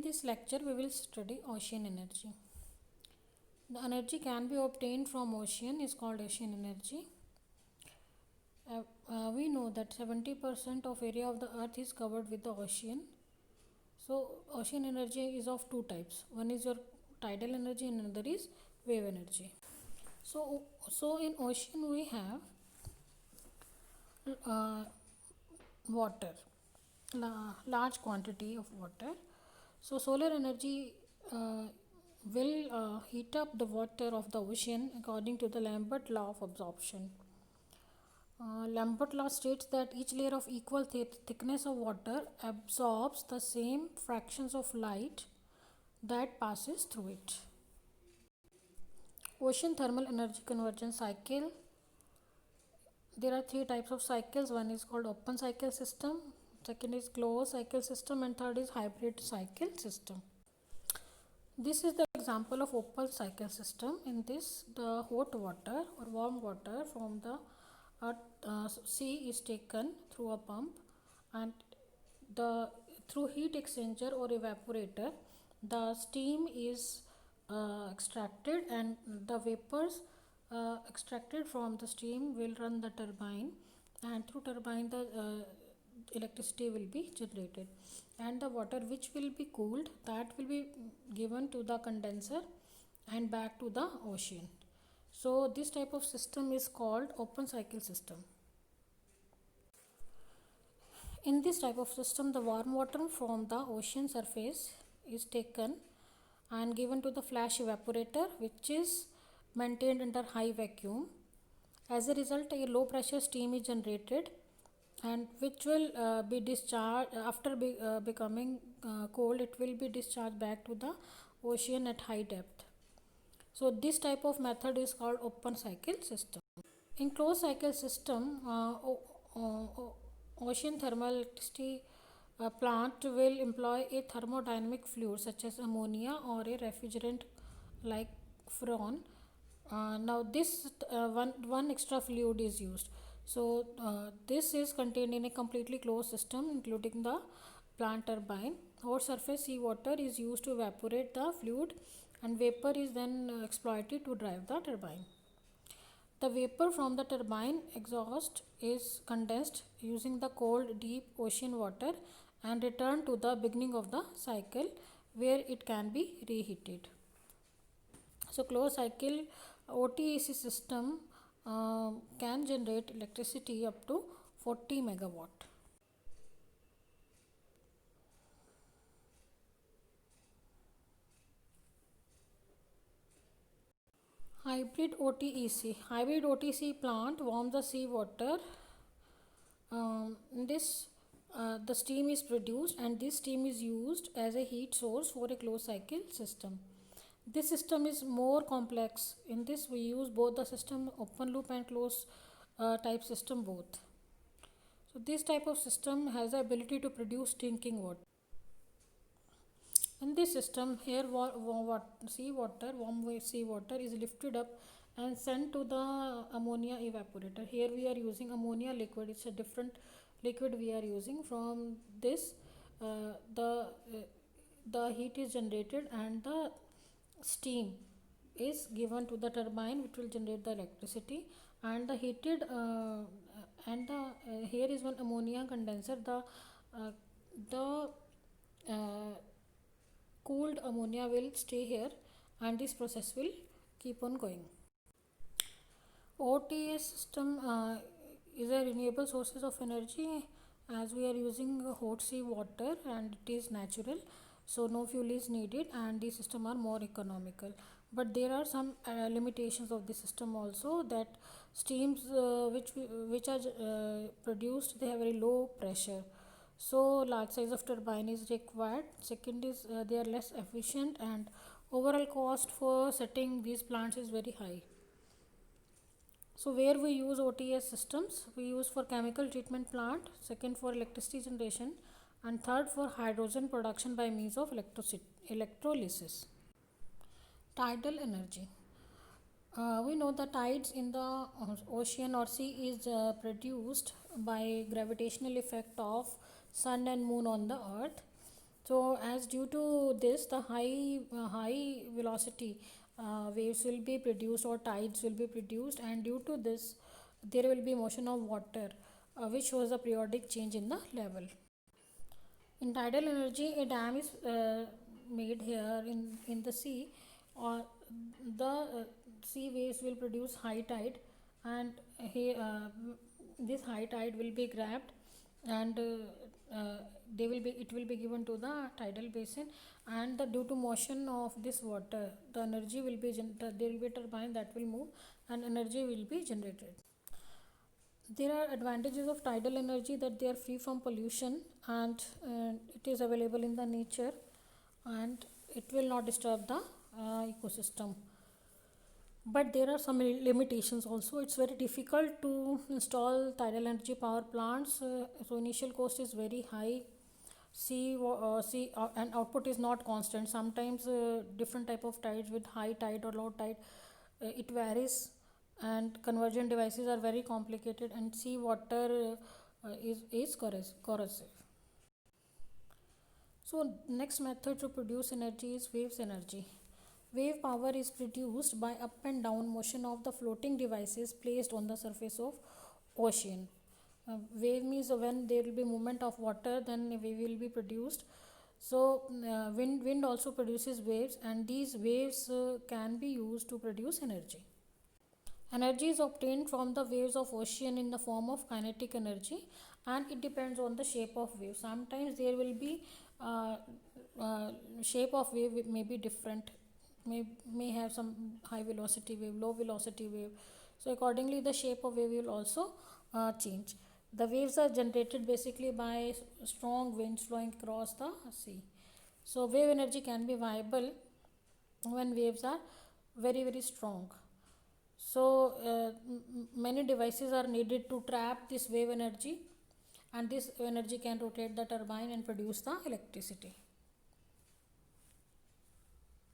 this lecture, we will study ocean energy. The energy can be obtained from ocean is called ocean energy. We know that 70% of area of the earth is covered with the ocean. So ocean energy is of two types. One is your tidal energy and another is wave energy. So in ocean we have water, large quantity of water. So solar energy will heat up the water of the ocean according to the Lambert law of absorption. Lambert law states that each layer of equal thickness of water absorbs the same fractions of light that passes through it. Ocean thermal energy conversion cycle. There are three types of cycles. One is called open cycle system, second is closed cycle system, and third is hybrid cycle system. This is the example of open cycle system. In this, the hot water or warm water from the sea is taken through a pump, and through heat exchanger or evaporator, the steam is extracted, and the vapors extracted from the steam will run the turbine, and through turbine the electricity will be generated, and the water which will be cooled, that will be given to the condenser and back to the ocean. So this type of system is called open cycle system. In this type of system, the warm water from the ocean surface is taken and given to the flash evaporator, which is maintained under high vacuum. As a result, a low pressure steam is generated, and which will be discharged after becoming cold. It will be discharged back to the ocean at high depth. So this type of method is called open cycle system. In closed cycle system, ocean thermal electricity plant will employ a thermodynamic fluid such as ammonia or a refrigerant like freon. Now this one extra fluid is used. So this is contained in a completely closed system including the plant turbine. Hot surface seawater is used to evaporate the fluid, and vapor is then exploited to drive the turbine. The vapor from the turbine exhaust is condensed using the cold deep ocean water and returned to the beginning of the cycle where it can be reheated. So closed cycle OTAC system can generate electricity up to 40 megawatt. Hybrid OTEC. Hybrid OTC plant warms the seawater. The steam is produced, and this steam is used as a heat source for a closed cycle system. This system is more complex. In this, we use both the system open loop and closed type system both. So this type of system has the ability to produce drinking water. In this system, here warm seawater is lifted up and sent to the ammonia evaporator. Here we are using ammonia liquid. It's a different liquid we are using. From this, the heat is generated and the steam is given to the turbine, which will generate the electricity. And the heated here is one ammonia condenser. The cooled ammonia will stay here, and this process will keep on going. OTS system is a renewable sources of energy, as we are using hot sea water and it is natural, so no fuel is needed, and these system are more economical. But there are some limitations of the system also, that steams which are produced, they have very low pressure, so large size of turbine is required. Second is they are less efficient, and overall cost for setting these plants is very high. So where we use OTS systems, we use for chemical treatment plant, second for electricity generation, and third for hydrogen production by means of electrolysis. Tidal energy. We know the tides in the ocean or sea is produced by gravitational effect of sun and moon on the earth. So as due to this, the high velocity waves will be produced or tides will be produced, and due to this, there will be motion of water, which shows a periodic change in the level. In tidal energy, a dam is made here in the sea, or the sea waves will produce high tide, and here this high tide will be grabbed, and they will be it will be given to the tidal basin, and due to motion of this water, the energy will be there will be a turbine that will move, and energy will be generated. There are advantages of tidal energy, that they are free from pollution, and it is available in the nature, and it will not disturb the ecosystem. But there are some limitations also. It's very difficult to install tidal energy power plants, so initial cost is very high. And output is not constant. Sometimes different type of tides, with high tide or low tide, it varies, and conversion devices are very complicated, and sea water is corrosive. So next method to produce energy is waves energy. Wave power is produced by up and down motion of the floating devices placed on the surface of ocean. Wave means when there will be movement of water, then a wave will be produced. So wind also produces waves, and these waves can be used to produce energy. Energy is obtained from the waves of ocean in the form of kinetic energy, and it depends on the shape of wave. Sometimes there will be uh, shape of wave may be different, may have some high velocity wave, low velocity wave. So accordingly, the shape of wave will also change. The waves are generated basically by strong winds flowing across the sea. So wave energy can be viable when waves are very strong. So many devices are needed to trap this wave energy, and this energy can rotate the turbine and produce the electricity.